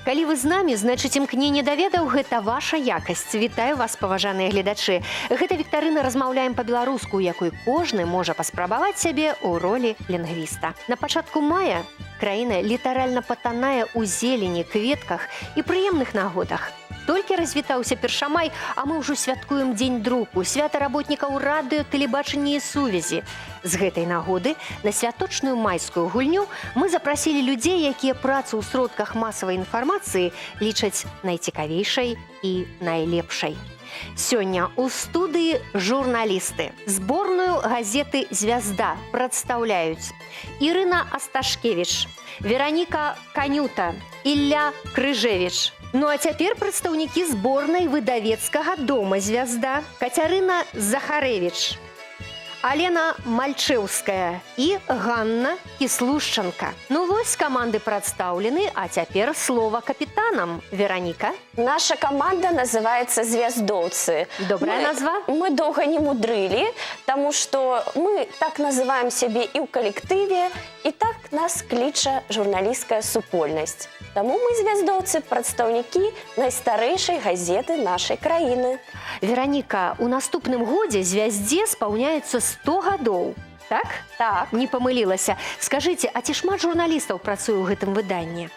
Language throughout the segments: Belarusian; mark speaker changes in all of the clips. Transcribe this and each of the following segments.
Speaker 1: Калі вы з намі, значыць, імкненне да ведаў – гэта ваша якасць. Вітаю вас, паважаныя гледачы. Гэта віктарына «Размаўляем па-беларуску», у якой кожны можа паспрабаваць сябе ў ролі лінгвіста. На пачатку мая краіна літаральна патанае ў зелені, кветках і прыемных нагодах. Толькі развітаўся першамай, а мы ўжо святкуем дзень друку, свята работнікаў радыё, тэлебачання і сувязі. З гэтай нагоды на святочную майскую гульню мы запрасілі людзей, якія працу ў сродках масавай інфармацыі лічаць найцікавейшай і найлепшай. Сёння ў студыі журналісты. Зборную газеты «Звязда» прадстаўляюць Ірына Асташкевіч, Вераніка Канюта, Ілля Крыжевіч. Ну а цяпер прадстаўнікі зборнай выдавецкага дома «Звязда» Кацярына Захарэвіч, Алена Мальчэўская і Ганна Кіслушчанка. Ну вось каманды прадстаўлены, а цяпер слова капітанам. Вераніка.
Speaker 2: Наша команда называется «Звездовцы».
Speaker 1: Добрая назва.
Speaker 2: Мы долго не мудрили, потому что мы так называем себе и в коллективе, и так нас клича журналистская супольность. Тому мы звездовцы, прадстаўнікі найстарэйшай газеты нашай краіны.
Speaker 1: Вераніка, у наступным годзе «Звяздзе» спаўняецца 100 гадоў. Так?
Speaker 2: Так.
Speaker 1: Не памылілася. Скажыце, а ці шмат журналістаў працуе ў гэтым выданні?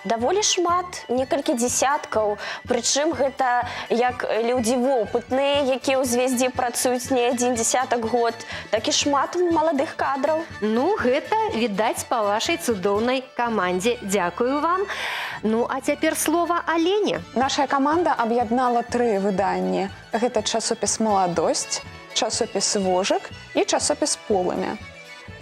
Speaker 2: Даволі шмат, некалькі дзесяткаў. Прычым гэта як людзі вопытныя, якія ў «Звездзе» працуюць не адзін дзесятак год, так і шмат маладых кадраў.
Speaker 1: Ну, гэта відаць па вашай цудоўнай камандзе. Дзякую вам. Ну, а цяпер слова Алене.
Speaker 3: Наша каманда аб'яднала 3 выданні. Гэта часопіс «Маладосць», часопіс «Вожык» і часопіс «Полымя».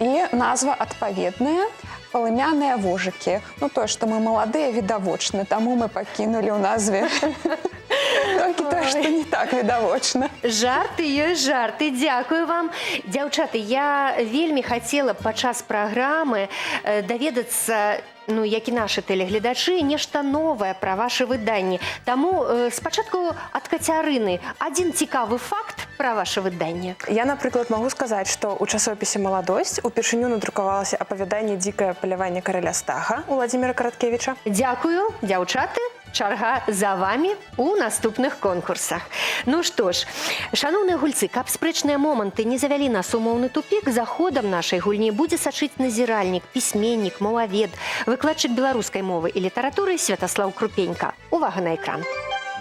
Speaker 3: І назва адпаведная «Палымяныя вожыкі». Ну, тое, што мы маладыя, відавочна, таму мы пакінулі ў назве. Толькі тое, што не так відавочна.
Speaker 1: Жарты ёсць жарты. Дзякую вам. Дзяўчаты, я вельмі хацела падчас праграмы даведацца, ну, як і нашы тэлегледачы, нешта новае пра вашы выданні. Таму спачатку ад Кацярыны адзін цікавы факт пра ваше выданне.
Speaker 4: Я, напрыклад, магу сказаць, што ў часопісе «Маладосць» упершыню надрукавалася апавяданне «Дзікае паляванне караля Стаха» Уладзіміра Караткевіча.
Speaker 1: Дзякую, дзяўчаты. Чарга за вами у наступных конкурсах. Ну што ж, шаноўныя гульцы, каб спрэчныя моманты не завялі нас у моўны тупік, за ходам нашай гульні будзе сачыць назіральнік, пісьменнік, мовавед, выкладчык беларускай мовы і літаратуры Святаслаў Крупенька. Увага на экран.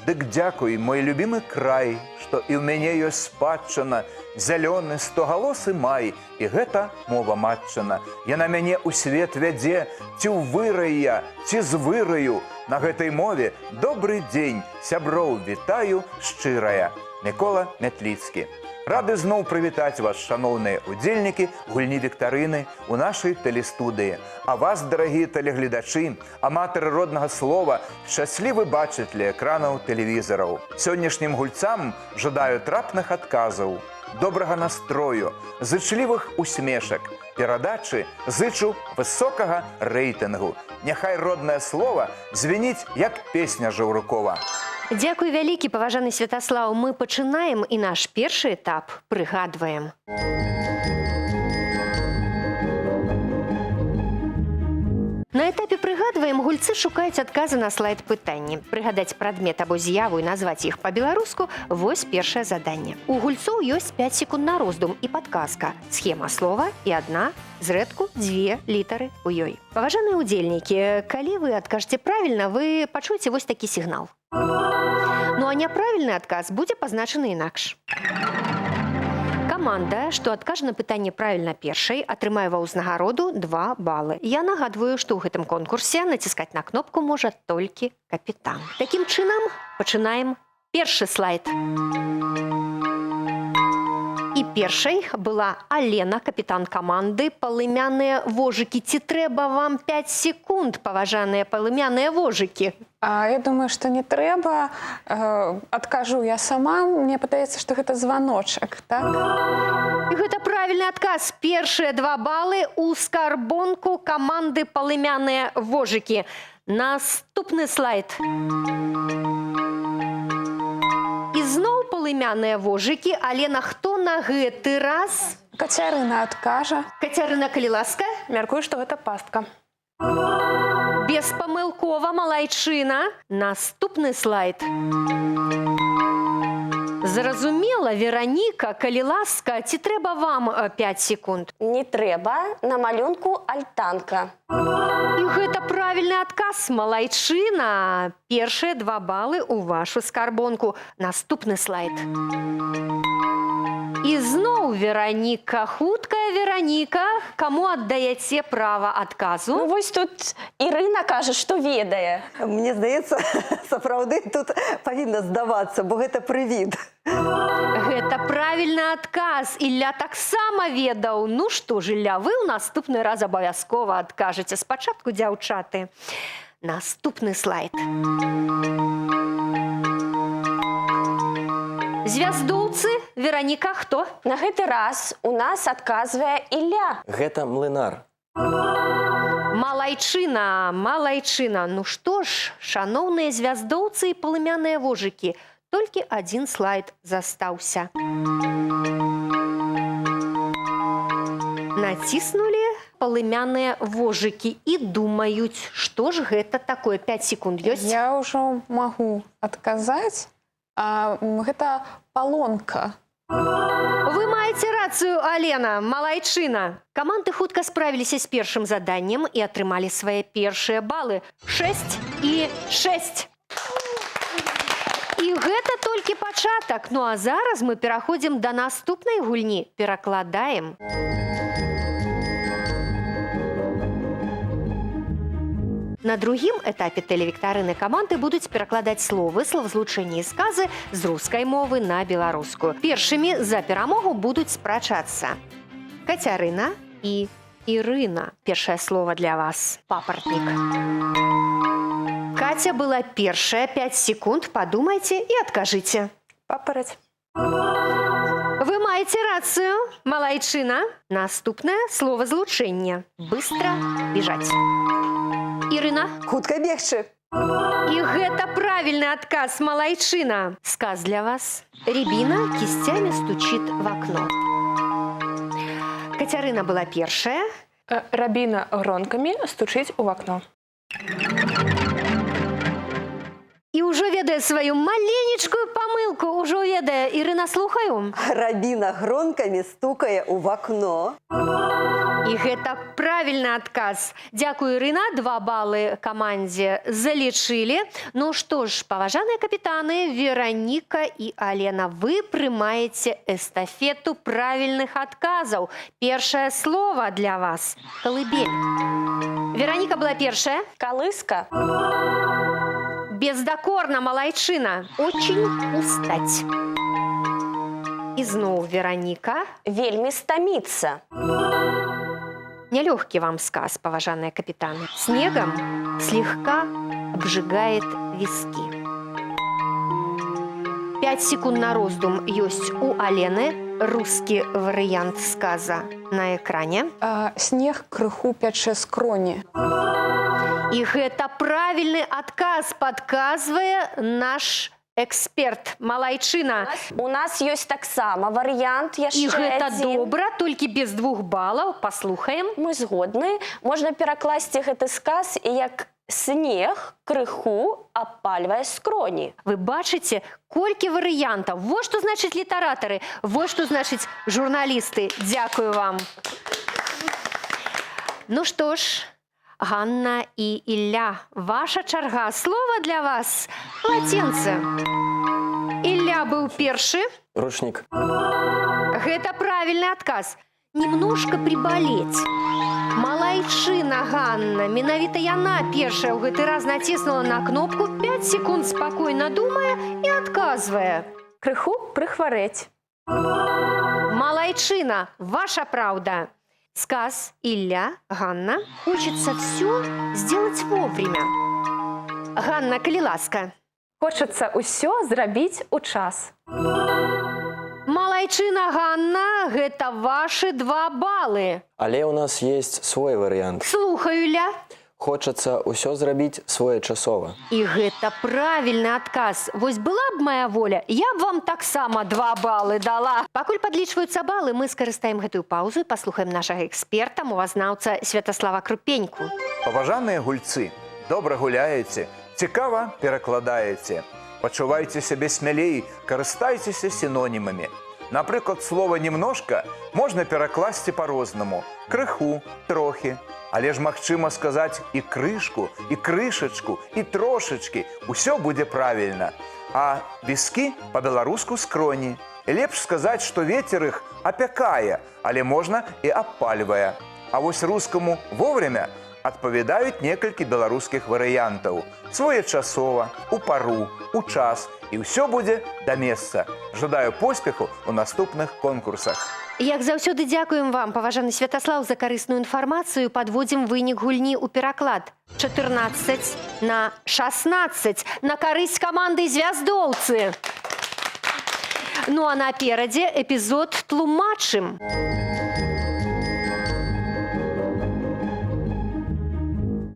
Speaker 5: Дык дзякуй, мой любімы край, што і ў мяне ёсць спадчына, зялёны стогалосы май, і гэта мова матчына. Яна мяне ў свет вядзе, ці ў вырай я, ці з выраю. На гэтай мове добры дзень, сяброў вітаю шчырая. Мікола Мятліцкі. Рады зноў прывітаць вас, шаноўныя удзельнікі гульні віктарыны у нашай тэлестудыі. А вас, дарагія тэлегледачы, аматары роднага слова, шчаслівы бачыць ля экранаў тэлевізараў. Сённяшнім гульцам жадаю трапных адказаў, добрага настрою, зычлівых усмешак, перадачы зычу высокага рэйтынгу. Няхай роднае слова звініць, як песня Жаўрукова.
Speaker 1: Дзякуй вялікі, паважаны Святаслаў. Мы пачынаем і наш першы этап прыгадваем. На этапе прыгадваем гульцы шукаюць адказы на слайд пытанні. Прыгадаць прадмет або з'яву і назваць іх па-беларуску – вось першае заданне. У гульцоў ёсць 5 секунд на роздум і падказка. Схема слова і адна, зрэдку 2 літары ў ёй. Паважаныя удзельнікі, калі вы адкажаце правільна, вы пачуеце вось такі сігнал. Ну а няправільны адказ будзе пазначаны інакш. Каманда, што адкажа на пытанне правільна першай, атрымае ва ўзнагароду 2 балы. Я нагадваю, што ў гэтым конкурсе націскаць на кнопку можа толькі капітан. Такім чынам, пачынаем першы слайд. І першай была Алена, капітан каманды «Палымяныя вожыкі». Ці трэба вам 5 секунд, паважаныя палымяныя вожыкі?
Speaker 3: Я думаю, што не трэба. Адкажу я сама. Мне падаецца, што гэта званочак, так?
Speaker 1: І гэта правільны адказ. Першыя 2 балы ў скарбонку каманды «Палымяныя вожыкі». Наступны слайд. І зноў палымяныя вожыкі, але на хто на гэты раз?
Speaker 3: Кацярына адкажа.
Speaker 1: Кацярына, калі ласка.
Speaker 4: Мяркую, што гэта пастка.
Speaker 1: Беспамылкова, малайчына. Наступны слайд. Зразумела, Вераніка, калі ласка, ці трэба вам 5 секунд?
Speaker 2: Не трэба, на малюнку альтанка.
Speaker 1: І гэта правільны адказ, малайчына. Першыя 2 балы ў вашу скарбонку. Наступны слайд. І зноў Вераніка, хуткая Вераніка. Каму аддаяце права адказу?
Speaker 2: Ну вось тут Ірына кажа, што ведае.
Speaker 6: Мне здаецца, сапраўды тут павінна здавацца, бо гэта прывід.
Speaker 1: Гэта правільны адказ. Ілля таксама ведаў. Ну што ж, Ілля, вы ў наступны раз абавязкова адкажаце. Спачатку дзяўчаты. Наступны слайд. Звяздоўцы, Вераніка, хто?
Speaker 2: На гэты раз у нас адказвае Ілля.
Speaker 7: Гэта млынар.
Speaker 1: Малайчына, малайчына. Ну што ж, шаноўныя звяздоўцы і палымяныя вожыкі, толькі 1 слайд застаўся. Націснулі палымяныя вожыкі і думаюць, што ж гэта такое. 5 секунд ёсць?
Speaker 3: Я ўжо магу адказаць. Гэта палонка.
Speaker 1: Вы маеце рацыю, Алена, малайчына. Каманды хутка справіліся з першым заданнем і атрымалі свае першыя балы. 6 і 6. І гэта толькі пачатак. Ну а зараз мы пераходзім да наступнай гульні. Перакладаем. На другім этапе тэлевіктарыны каманды будуць перакладаць словы, словазлучэнні і сказы з рускай мовы на беларускую. Першымі за перамогу будуць спрачацца Кацярына і Ірына. Першае слово для вас – папартнік. Катя была першая, 5 секунд, падумайце і адкажыце.
Speaker 4: Папараць.
Speaker 1: Вы маеце рацыю, малайчына. Наступнае словазлучэнне – быстро бежать. Ірына.
Speaker 6: Хутка бегчы.
Speaker 1: І гэта правільны адказ, малайчына. Сказ для вас. Рябіна кістямі стучит в окно. Кацярына была першая.
Speaker 4: Рябіна гронкамі стучыць у вакно.
Speaker 1: І ўжо ведае сваю маленечкую памылку. Ужо ведае. Ірына, слухаю.
Speaker 6: Рябіна гронкамі стукае ў вакно.
Speaker 1: І гэта правільны адказ. Дзякую, Ірына. 2 балы камандзе залічылі. Ну што ж, паважаныя капітаны, Вераніка і Алена, вы прымаеце эстафету правільных адказаў. Першае слово для вас – калыбель. Вераніка была першая.
Speaker 2: Калыска.
Speaker 1: Бездакорна, малайчына. Очень устаць. І зноў Вераніка.
Speaker 2: Вельмі стаміцца.
Speaker 1: Нелёгкі вам сказ, паважаныя капітаны. Снегом слегка обжигает виски. 5 секунд на роздум ёсць у Алены. Рускі варыянт сказа на экране.
Speaker 3: Снег крыху пячэ скроні.
Speaker 1: І гэта правільны адказ, падказвае наш эксперт, малайчына.
Speaker 2: У нас ёсць таксама варыянт яшчэ
Speaker 1: І гэта
Speaker 2: адзін.
Speaker 1: добра, толькі без 2 балаў. Паслухаем.
Speaker 2: Мы згодны. Можна перакласці гэты сказ як снег крыху апальвае скроні.
Speaker 1: Вы бачыце, колькі варыянтаў. Вот што значыць літаратары, вот што значыць журналісты. Дзякую вам. Ну што ж, Ганна і Ілля, ваша чарга. Слово для вас – лацінцы. Ілля быў першы.
Speaker 7: Ручнік.
Speaker 1: Гэта правільны адказ. Немножко приболеть. Малайчына Ганна, менавіта яна першая ў гэты раз націснула на кнопку, 5 секунд спакойна думае і адказвае.
Speaker 4: Крыху прыхварэць.
Speaker 1: Малайчына, ваша правда. Сказ Ілля, Ганна, хочется все сделать вовремя. Ганна, калі ласка.
Speaker 4: Хочацца ўсё зрабіць у час.
Speaker 1: Малайчына Ганна, гэта ваши 2 балы.
Speaker 7: Але ў нас есть свой варыянт.
Speaker 1: Слухаю, Ілля.
Speaker 7: Хочацца ўсё зрабіць своечасова.
Speaker 1: І гэта правільны адказ. Вось была б моя воля, я б вам таксама 2 балы дала. Пакуль падлічваюцца балы, мы скарыстаем гэтую паузу і паслухаем нашага эксперта, мовазнаўца Святаслава Крупеньку.
Speaker 5: Паважаныя гульцы, добра гуляеце, цікава перакладаеце. Пачувайце сябе смялей, карыстайцеся сінонімамі. Напрыклад, слова «немножка» можна перакласці па-рознаму. Крыху, трохі. Але ж магчыма сказаць і крышку, і крышачку, і трошачкі. Усё будзе правільна. А віскі па-беларуску скроні. Лепш сказаць, што вецер іх апякае, але можна і абпальвае. А вось рускаму «вовремя» адпавядаюць некалькі беларускіх варыянтаў. Своечасова, у пару, у час. І ўсё будзе да месца. Жадаю поспеху ў наступных конкурсах.
Speaker 1: Як заўсёды дзякуем вам, паважаны Святаслаў, за карысную інфармацыю. Падводзім вынік гульні ў пераклад. 14-16 на карысць каманды «Звяздоўцы». Ну а наперадзе эпізод «Тлумачым».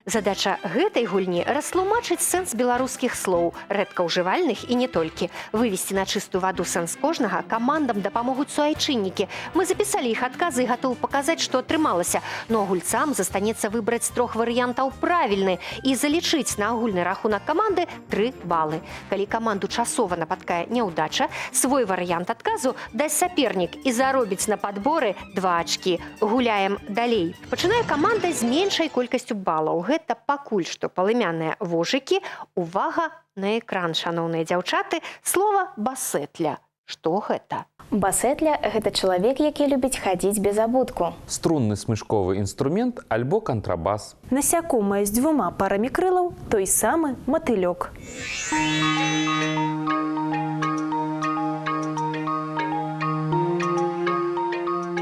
Speaker 1: Задача гэтай гульні растлумачыць сэнс беларускіх слоў, рэдка ўжывальных і не толькі. Вывесці на чыстую ваду сэнс кожнага камандам дапамогуць суайчыннікі. Мы запісалі іх адказы і гатовы паказаць, што атрымалася. Но гульцам застанецца выбраць з 3 варыянтаў правільны і залічыць на агульны рахунак каманды 3 балы. Калі каманду часова напаткае няўдача, свой варыянт адказу дасць сапернік і заробіць на падборы 2 ачкі. Гуляем далей. Пачынае каманда з меншай колькасцю балаў. Гэта пакуль што палымяныя вожыкі. Увага на экран, шаноўныя дзяўчаты. Слова «басетля». Што гэта?
Speaker 8: Басетля – гэта чалавек, які любіць хадзіць без абутку.
Speaker 9: Струнны смычковы інструмент альбо кантрабас.
Speaker 10: Насякомае з 2 парамі крылаў, той самы матылёк.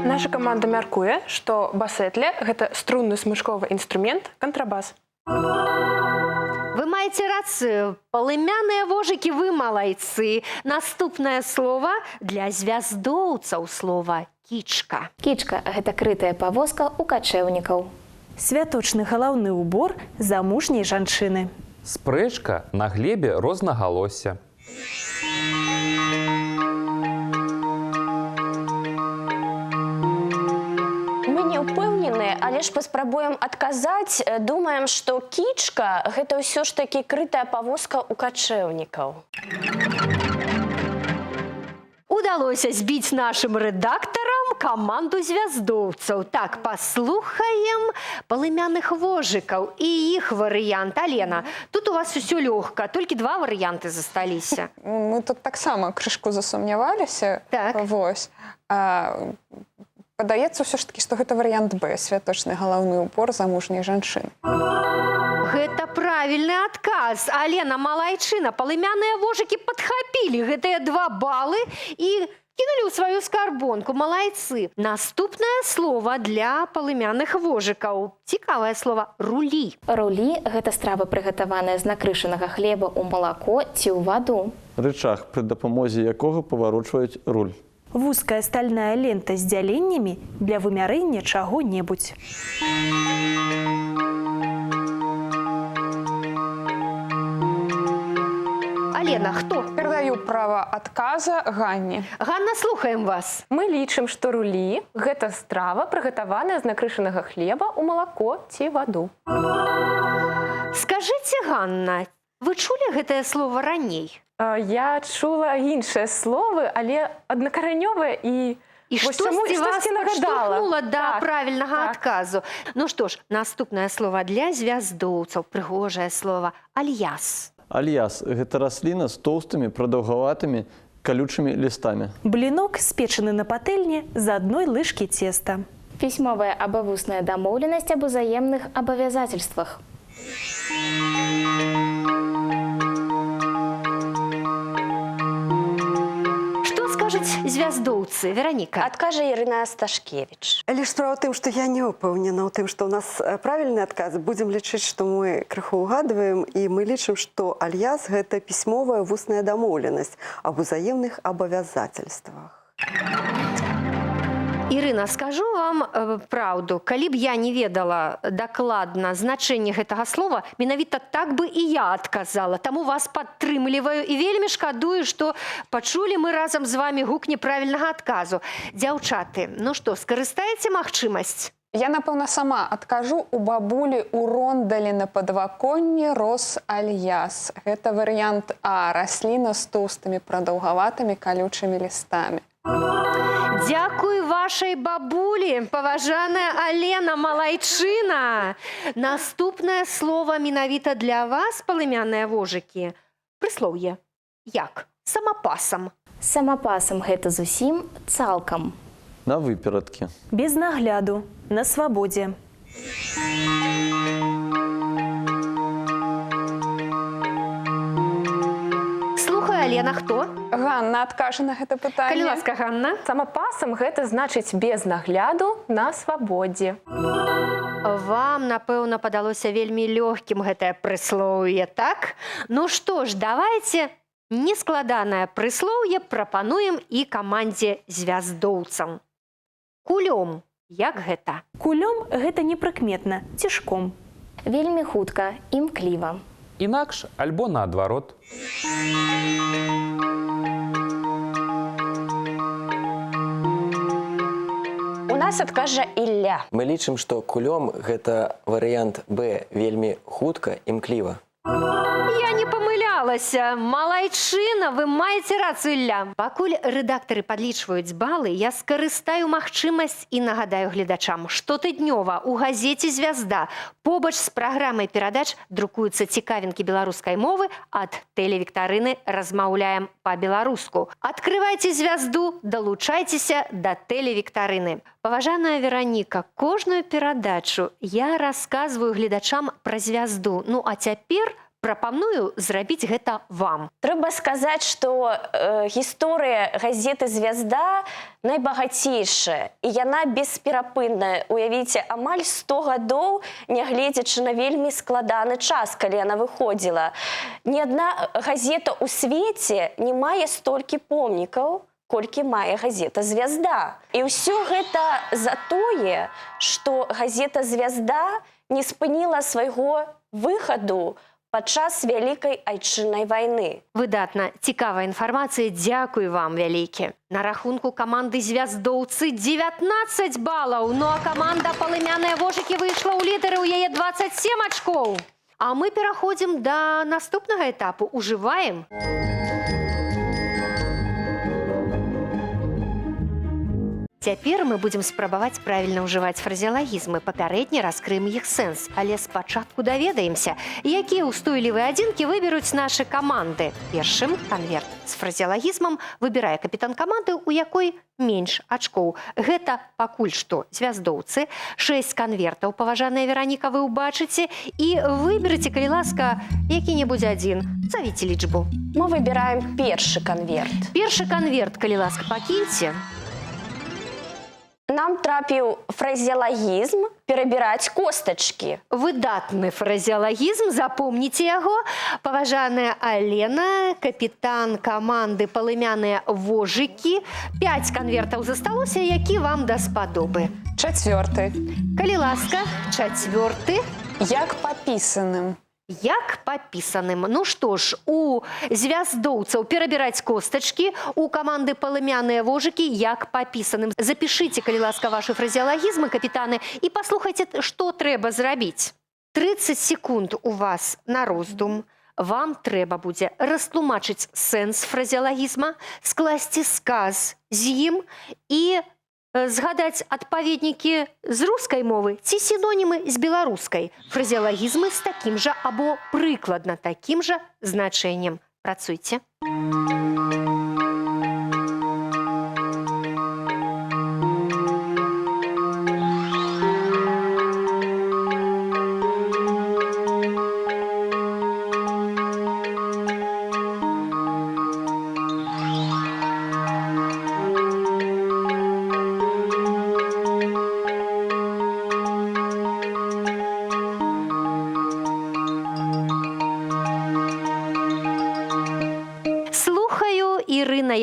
Speaker 4: Наша каманда мяркуе, што басетля – гэта струнны смычковы інструмент кантрабас.
Speaker 1: Вы маеце рацыю. Палымяныя вожыкі, вы малайцы. Наступнае слова для звяздоўцаў слова «кічка».
Speaker 8: Кічка – гэта крытая павозка ў качэўнікаў.
Speaker 10: Святочны галаўны ўбор замужняй жанчыны.
Speaker 9: Спрэчка на глебе рознагалосся.
Speaker 2: Але ж паспрабуем адказаць. Думаем, што кічка – гэта ўсё ж такі крытая павозка ў качэўнікаў.
Speaker 1: Удалося збіць нашым рэдактарам каманду звяздоўцаў. Так, паслухаем палымяных вожыкаў і іх варыянт. Алена, тут у вас усё лёгка, толькі 2 варыянты засталіся.
Speaker 3: Мы тут таксама крышку засумняваліся.
Speaker 1: Так.
Speaker 3: Вось. Падаецца ўсё ж такі, што гэта варыянт Б, святочны галаўны ўбор замужняй жанчыны.
Speaker 1: Гэта правільны адказ. Алена, малайчына, палымяныя вожыкі падхапілі гэтыя 2 балы і кінулі ў сваю скарбонку. Малайцы. Наступнае слова для палымяных вожыкаў. Цікавае слова «рулі».
Speaker 8: Рулі – гэта страва, прыгатаваная з накрышанага хлеба ў малако ці ў ваду.
Speaker 11: Рычаг, пры дапамозе якога паварочваюць руль.
Speaker 10: Вузкая стальная лента з дзяленнямі для вымярэння чаго-небудзь.
Speaker 1: Алена, хто?
Speaker 3: Перадаю права адказа Ганне.
Speaker 1: Ганна, слухаем вас.
Speaker 4: Мы лічым, што рулі – гэта страва, прыгатаваная з накрышанага хлеба ў малако ці ваду.
Speaker 1: Скажыце, Ганна, вы чулі гэтае слово раней?
Speaker 4: Я чула іншыя словы, але аднакаранёвыя і
Speaker 1: штосьці вас падштурхнула да правільнага адказу. Ну што ж, наступнае слово для звяздоўцаў, прыгожае слово «альяс».
Speaker 11: Альяс – гэта расліна з тоўстымі, прадаўгаватымі, калючымі лістамі.
Speaker 10: Блінок, спечаны на патэльні з адной лыжкі цеста.
Speaker 8: Пісьмовая або вусная дамоўленасць аб узаемных абавязательствах.
Speaker 1: Звяздоўцы, Вераніка.
Speaker 2: Адкажа Ірына Сташкевіч.
Speaker 6: Лишь справа ў тым, што я не ўпэўнена ў тым, што ў нас правільны адказ. Будзем лічыць, што мы крыху ўгадваем, і мы лічым, што альяс – гэта пісьмовая вусная дамоўленасць аб узаемных абавязательствах.
Speaker 1: Ірына, скажу вам праўду, калі б я не ведала дакладна значэнне гэтага слова, менавіта так бы і я адказала. Таму вас падтрымліваю і вельмі шкадую, што пачулі мы разам з вамі гук неправільнага адказу. Дзяўчаты, ну што, скарыстаеце магчымасць?
Speaker 3: Я, напэўна, сама адкажу. У бабулі ў рондалі на падваконні рос альяс. Гэта варыянт А. Расліна з тоўстымі прадаўгаватымі калючымі лістамі.
Speaker 1: Дзякуй вашай бабулі, паважаная Алена Малайчына. Наступнае слово менавіта для вас, палымяныя вожыкі. Прыслоўе. Як? Самапасам.
Speaker 8: Самапасам гэта зусім цалкам.
Speaker 11: На выперадкі.
Speaker 10: Без нагляду, на свабодзе.
Speaker 1: Слухай, Алена, хто?
Speaker 3: Ганна адкажа на гэта
Speaker 1: Калі
Speaker 3: пытанне.
Speaker 1: ласка, Ганна.
Speaker 4: Самапасам гэта значыць без нагляду на свабодзе.
Speaker 1: Вам, напэўна, падалося вельмі лёгкім гэтае прыслоўе, так? Ну што ж, давайце нескладанае прыслоўе прапануем і камандзе звяздоўцам. Кулём. Як гэта?
Speaker 10: Кулём гэта непрыкметна, цішком.
Speaker 8: Вельмі хутка, імкліва.
Speaker 9: Інакш альбо наадварот.
Speaker 2: У нас адкажа Ілля.
Speaker 7: Мы лічым, што кулём гэта варыянт Б, вельмі хутка, імкліва.
Speaker 1: Я не памылялася. Малайчына, вы маеце рацыю, Ілля. Пакуль рэдактары падлічваюць балы, я скарыстаю магчымасць і нагадаю гледачам, штотыднёва ў газеце «Звязда» побач з праграмай перадач друкуюцца цікавінкі беларускай мовы ад тэлевіктарыны «Размаўляем па-беларуску». Адкрывайце «Звязду», далучайцеся да тэлевіктарыны. Паважаная Вераніка, кожную перадачу я расказваю гледачам пра «Звязду». Ну, а цяпер прапаную зрабіць гэта вам.
Speaker 2: Трэба сказаць, што гісторыя газеты «Звязда» найбагацейшая, і яна бесперапынная. Уявіце, амаль 100 гадоў, нягледзячы на вельмі складаны час, калі яна выходзіла. Ні адна газета ў свеце не мае столькі помнікаў, колькі мае газета «Звязда». І ўсё гэта за тое, што газета «Звязда» не спыніла свайго выхаду падчас Вялікай Айчыннай вайны.
Speaker 1: Выдатна, цікавая інфармацыя, дзякуй вам вялікі. На рахунку каманды звяздоўцы 19 балаў, ну а каманда палымяныя вожыкі выйшла ў лідары, у яе 27 ачкоў. А мы пераходзім да наступнага этапу, ужываем. Цяпер мы будзем спрабаваць правільна ўжываць фразеалагізмы, папярэдне раскрыем іх сэнс, але спачатку даведаемся, якія ўстойлівыя адзінкі выберуць нашы каманды. Першым канверт з фразеалагізмам выбірае капітан каманды, у якой менш ачкоў. Гэта пакуль што звяздоўцы. 6 канвертаў, паважаная Вераніка, вы ўбачыце, і выберыце, калі ласка, які-небудзь адзін. Завіце лічбу.
Speaker 2: Мы выбіраем першы канверт.
Speaker 1: Першы канверт, калі ласка, пакіньце.
Speaker 2: Нам трапіў фразеалагізм перабіраць костачкі.
Speaker 1: Выдатны фразеалагізм, запомніце яго. Паважаная Алена, капітан каманды палымяныя вожыкі. 5 канвертаў засталося, які вам даспадобы.
Speaker 3: Чацвёрты.
Speaker 1: Калі ласка, чацвёрты.
Speaker 3: Як папісаным.
Speaker 1: Як папісаным. Ну што ж, у звяздоўцаў перабіраць костачкі, у каманды палымяныя вожыкі як папісаным. Запішыце, калі ласка, вашы фразеалагізмы, капітаны, і паслухайце, што трэба зрабіць. 30 секунд у вас на роздум. Вам трэба будзе растлумачыць сэнс фразеалагізма, скласці сказ з ім і згадаць адпаведнікі з рускай мовы ці сінонімы з беларускай. Фразеалагізмы з такім жа або прыкладна такім жа значэннем. Працуйце.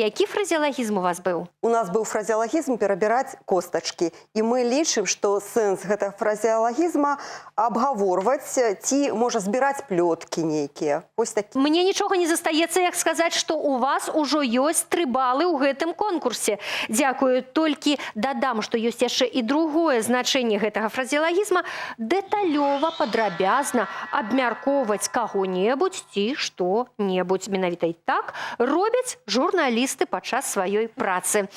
Speaker 1: які фразеалагізм у вас быў?
Speaker 6: У нас быў фразеалагізм перабіраць костачкі. І мы лічым, што сэнс гэтага фразеалагізма абгаворваць ці, можа, збіраць плёткі нейкія. Вось такі.
Speaker 1: Мне нічога не застаецца, як сказаць, што у вас ужо ёсць 3 балы ў гэтым конкурсе. Дзякую, толькі дадам, што ёсць яшчэ і другое значэнне гэтага фразеалагізма – дэталёва, падрабязна абмяркоўваць каго-небудзь ці што-небудзь. Менавіта і так робяць журналісты падчас сваёй працы.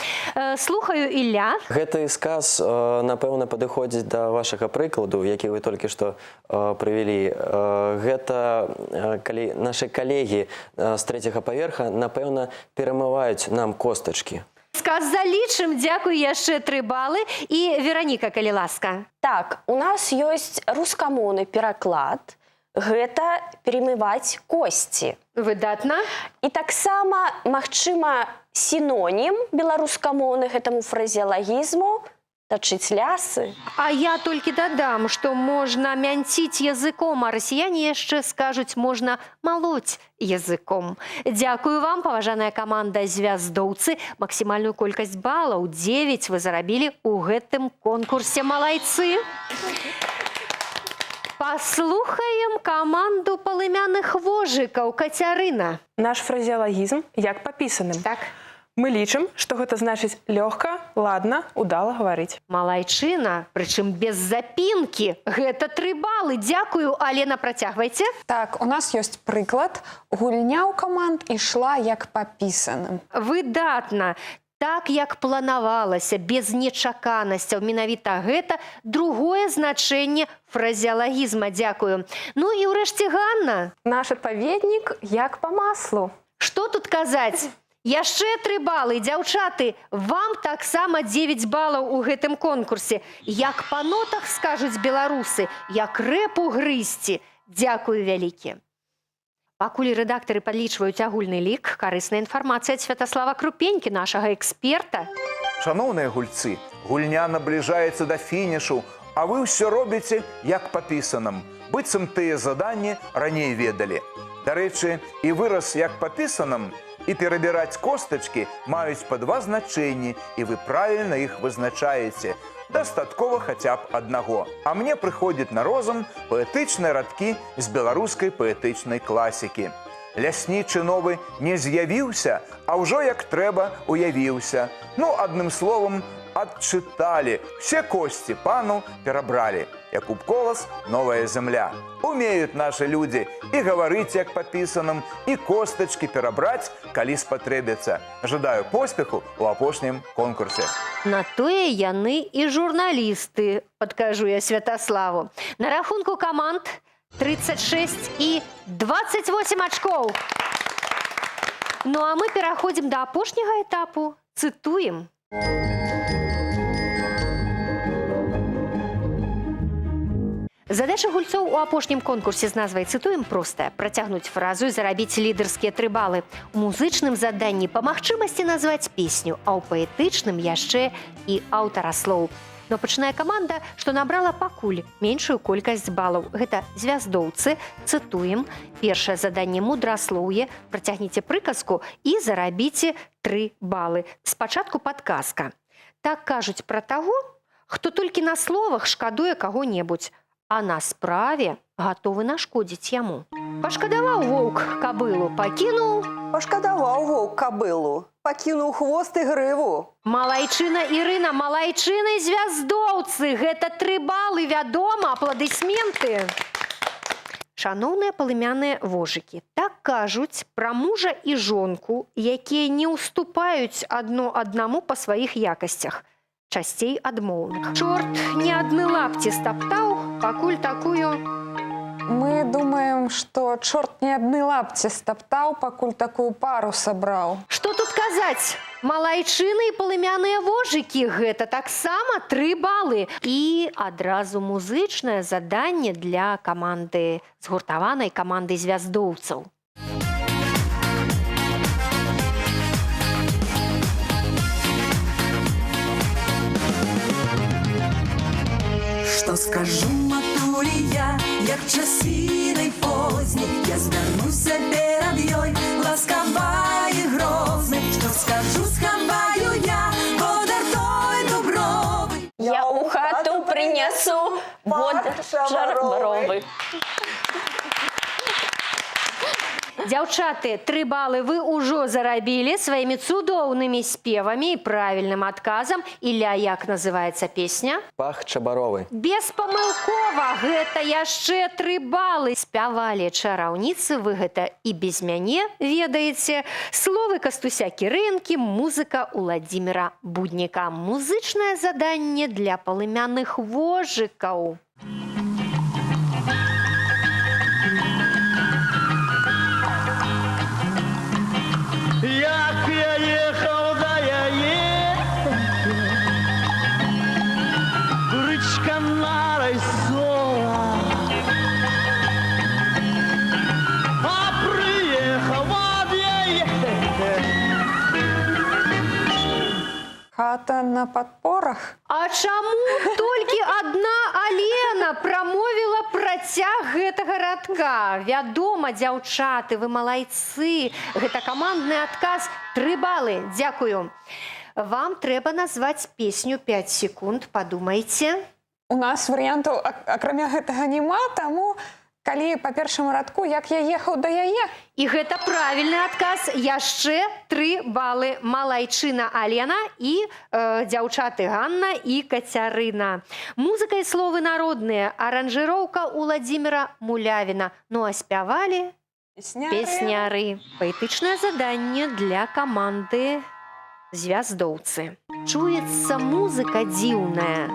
Speaker 1: Слухаю, Ілля.
Speaker 7: Гэты сказ, напэўна, падыходзіць да вашага прыкладу, які вы толькі што прывялі. Гэта калі нашы калегі з 3-го паверха, напэўна, перамываюць нам костачкі.
Speaker 1: Сказ залічым, дзякую, яшчэ 3 балы. І Вераніка, калі ласка.
Speaker 2: Так, у нас ёсць рускамоўны пераклад. Гэта перемываць косці.
Speaker 1: Выдатна.
Speaker 2: І таксама, магчыма, сінонім беларускамоўны гэтаму фразеалагізму точыць лясы.
Speaker 1: А я толькі дадам, што можна мянціць языком, а расіяне яшчэ скажуць, можна малоць языком. Дзякую вам, паважаная каманда «Звяздоўцы». Максімальную колькасць балаў 9 вы зарабілі ў гэтым конкурсе. Малайцы! Паслухаем каманду палымяных вожыкаў. Кацярына.
Speaker 4: Наш фразеалагізм як папісаным.
Speaker 1: Так.
Speaker 4: Мы лічым, што гэта значыць лёгка, ладна, удала гаварыць.
Speaker 1: Малайчына, прычым без запінкі. Гэта 3 балы. Дзякую, Алена, працягвайце.
Speaker 3: Так, у нас ёсць прыклад. Гульня ў каманд ішла як папісаным.
Speaker 1: Выдатна. Так, як планавалася, без нечаканасцяў. Менавіта гэта другое значэнне фразеалагізма. Дзякую. Ну і ўрэшце Ганна.
Speaker 4: Наш адпаведнік як па маслу.
Speaker 1: Што тут казаць? Яшчэ 3 балы. Дзяўчаты, вам таксама 9 балаў у гэтым конкурсе. Як па нотах скажуць беларусы, як рэпу грызці. Дзякую вялікі. Пакуль рэдактары падлічваюць агульны лік, карысная інфармацыя ад Святаслава Крупенькі, нашага эксперта.
Speaker 5: Шаноўныя гульцы, гульня набліжаецца да фінішу, а вы ўсё робіце як папісаным. Быццам тыя заданні раней ведалі. Дарэчы, і выраз як папісаным, і перабіраць костачкі маюць па 2 значэнні, і вы правільна іх вызначаеце. Дастаткова хаця б аднаго. А мне прыходзяць на розум паэтычныя радкі з беларускай паэтычнай класікі. Ляснічы новы не з'явіўся, а ўжо як трэба уявіўся. Ну, адным словам, адчыталі. Все косці пану перабралі. Якуб Колас, новая земля. Умеют наши люди и гаварыць як папісаным, и костачки перабраць, калі спатрэбіцца. Жадаю поспеху ў апошнім конкурсе.
Speaker 1: На тое яны і журналісты, падкажу я Святаславу. На рахунку каманд 36 і 28 ачкоў. Ну а мы пераходзім да апошняга этапу. Цытуем. Задача гульцоў у апошнім конкурсе з назвай «Цытуем» простая. Працягнуць фразу і зарабіць лідарскія 3 балы. У музычным заданні па магчымасці назваць песню, а ў паэтычным яшчэ і аўтара слоў. Но пачынае каманда, што набрала пакуль меншую колькасць балаў. Гэта «Звяздоўцы», «Цытуем». Першае заданне «Мудраслоўе». Працягніце прыказку і зарабіце 3 балы. Спачатку падказка. Так кажуць пра таго, хто толькі на словах шкадуе каго-небудзь, а на справе гатовы нашкодзіць яму. Пашкадаваў воўк кабылу, пакінуў...
Speaker 6: Пашкадаваў воўк кабылу, пакінуў хвост і грыву.
Speaker 1: Малайчына Ірына, малайчына і звяздоўцы. Гэта 3 балы, вядома, апладысменты. Шаноўныя палымяныя вожыкі, так кажуць пра мужа і жонку, якія не ўступаюць адно аднаму па сваіх якасцях. Часцей адмоўных. Чорт не адны лапці стаптаў, пакуль такую...
Speaker 3: Мы думаем, што чорт не адны лапці стаптаў, пакуль такую пару сабраў.
Speaker 1: Што тут казаць? Малайчыны і палымяныя вожыкі – гэта таксама 3 балы. І адразу музычнае заданне для каманды, згуртаванай каманды звяздоўцаў.
Speaker 12: Что скажу, мотал Юлія, як часіний поздній, я звернуся перед ёй, ласкава і грозний, що скажу, схаваю я, водар той добровий.
Speaker 2: Я у хату принесу водар шарбаровий.
Speaker 1: Дзяўчаты, 3 балы вы ўжо зарабілі сваімі цудоўнымі спевамі і правільным адказам. Ілля, як называецца песня?
Speaker 7: Пах чабаровы.
Speaker 1: Беспамылкова, гэта яшчэ 3 балы. Спявалі чараўніцы, вы гэта і без мяне ведаеце. Словы Кастуся Кірынкі, музыка Уладзіміра Будніка. Музычнае заданне для палымяных вожыкаў.
Speaker 13: Як я ехал, да я ехал, брычка нарисовала, а приехал вот я
Speaker 3: Хата на падпорах.
Speaker 1: А чаму толькі адна Алена прамовіла працяг гэтага радка? Вядома, дзяўчаты, вы малайцы. Гэта камандны адказ. 3 балы. Дзякую. Вам трэба назваць песню 5 секунд. Падумайце.
Speaker 3: У нас варыянтаў акрамя гэтага няма, таму калі па першаму радку, як я ехаў да яе.
Speaker 1: І гэта правільны адказ. Яшчэ 3 балы. Малайчына Алена і дзяўчаты Ганна і Кацярына. Музыка і словы народныя. Аранжыроўка Уладзіміра Мулявіна. Ну а спявалі песняры. Паэтычнае заданне для каманды звяздоўцы. Чуецца музыка дзіўная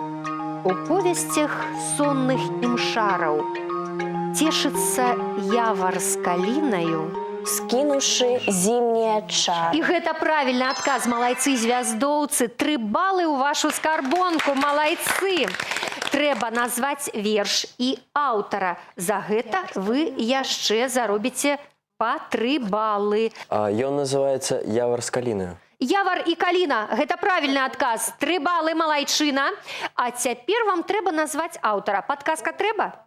Speaker 1: у повесцях сонных імшараў. Цешыцца явар з калінаю,
Speaker 2: скінуўшы зімнія чары.
Speaker 1: І гэта правільны адказ, малайцы звяздоўцы. 3 балы ў вашу скарбонку, малайцы. Трэба назваць верш і аўтара. За гэта вы яшчэ заробіце па 3 балы.
Speaker 7: Ён называецца «Явар з калінаю».
Speaker 1: Явар і каліна. Гэта правільны адказ. 3 балы, малайчына. А цяпер вам трэба назваць аўтара. Падказка трэба?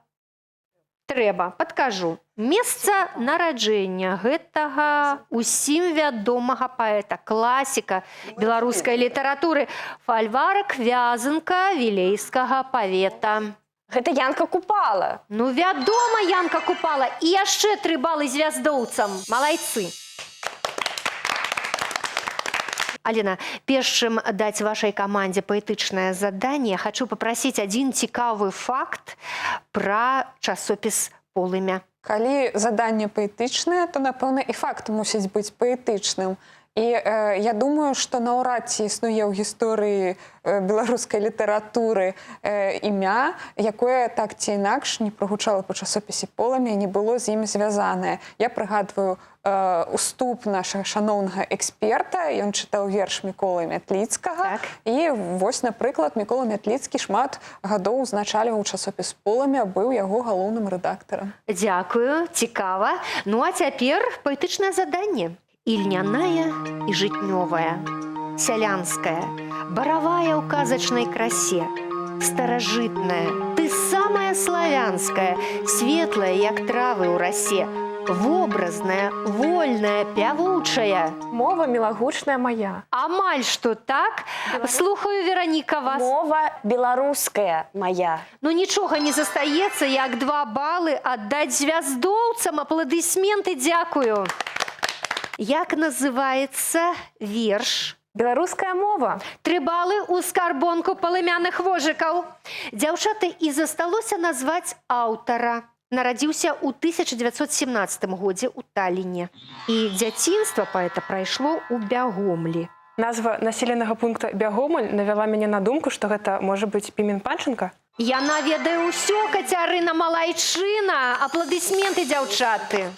Speaker 1: Трэба, падкажу. Месца нараджэння гэтага усім вядомага паэта, класіка беларускай літаратуры, фальварак вязанка вілейскага павета.
Speaker 2: Гэта Янка Купала.
Speaker 1: Ну, вядома, Янка Купала. І яшчэ 3 балы звяздоўцам. Малайцы. Алена, перш чым даць вашай камандзе паэтычнае заданне, хочу попросіць адзін цікавы факт пра часопіс «Полымя».
Speaker 3: Калі заданне паэтычнае, то, напэўна, і факт мусіць быць паэтычным. І я думаю, што наўрад ці існуе ў гісторыі беларускай літаратуры імя, якое так ці інакш не прагучала па часопісе «Полымя», не было з ім звязанае. Я прыгадваю уступ нашага шаноўнага эксперта, ён чытаў верш Міколы Мятліцкага. І вось, напрыклад, Мікола Мятліцкі шмат гадоў узначальваў часопіс «Полымя», быў яго галоўным рэдактарам.
Speaker 1: Дзякую, цікава. Ну а цяпер паэтычнае заданне. Ільняная і жытнёвая, сялянская, баравая ў казачнай красе, старажытная, ты самая славянская, светлая, як травы ў расе, вобразная, вольная, пявучая.
Speaker 4: Мова мілагучная моя.
Speaker 1: Амаль што так. Слухаю, Вераніка, вас.
Speaker 2: Мова беларуская моя.
Speaker 1: Ну нічога не застаецца, як 2 балы аддаць звяздоўцам. Апладысменты, дзякую. Як называецца верш?
Speaker 4: Беларуская мова.
Speaker 1: 3 балы ў скарбонку палымяных вожыкаў. Дзяўчаты, і засталося назваць аўтара. Нарадзіўся ў 1917 годзе ў Талліне. І дзяцінства паэта прайшло ў Бягомлі.
Speaker 4: Назва населенага пункта Бягомль навяла мяне на думку, што гэта можа быць Пімен-Панченка.
Speaker 1: Яна ведае ўсё, Кацярына, малайчына. Апладысменты, дзяўчаты.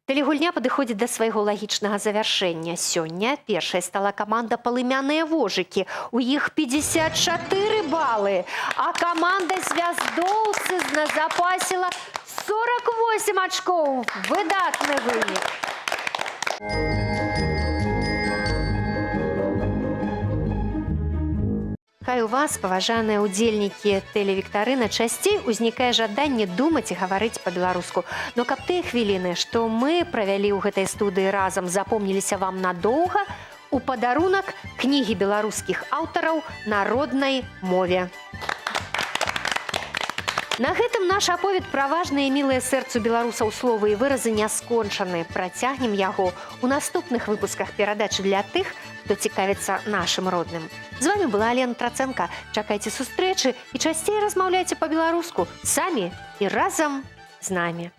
Speaker 1: Тэлегульня падыходзіць да свайго лагічнага завяршэння. Сёння першай стала каманда «Палымяныя вожыкі». У іх 54 балы, а каманда «Звяздоўцы» назапасіла 48 ачкоў. Выдатны вынік. спаткаю вас, паважаныя ўдзельнікі тэлевіктарына, часцей узнікае жаданне думаць і гаварыць па-беларуску. Но каб тыя хвіліны, што мы правялі ў гэтай студыі разам, запомніліся вам надоўга, у падарунак кнігі беларускіх аўтараў на роднай мове. На гэтым наш аповед пра важныя і мілыя сэрцу беларусаў словы і выразы не скончаны. Працягнем яго ў наступных выпусках перадачы для тых, хто цікавіцца нашым родным. З вами была Алена Трацэнка. Чакайце сустрэчы і часцей размаўляйце па-беларуску самі і разам з намі.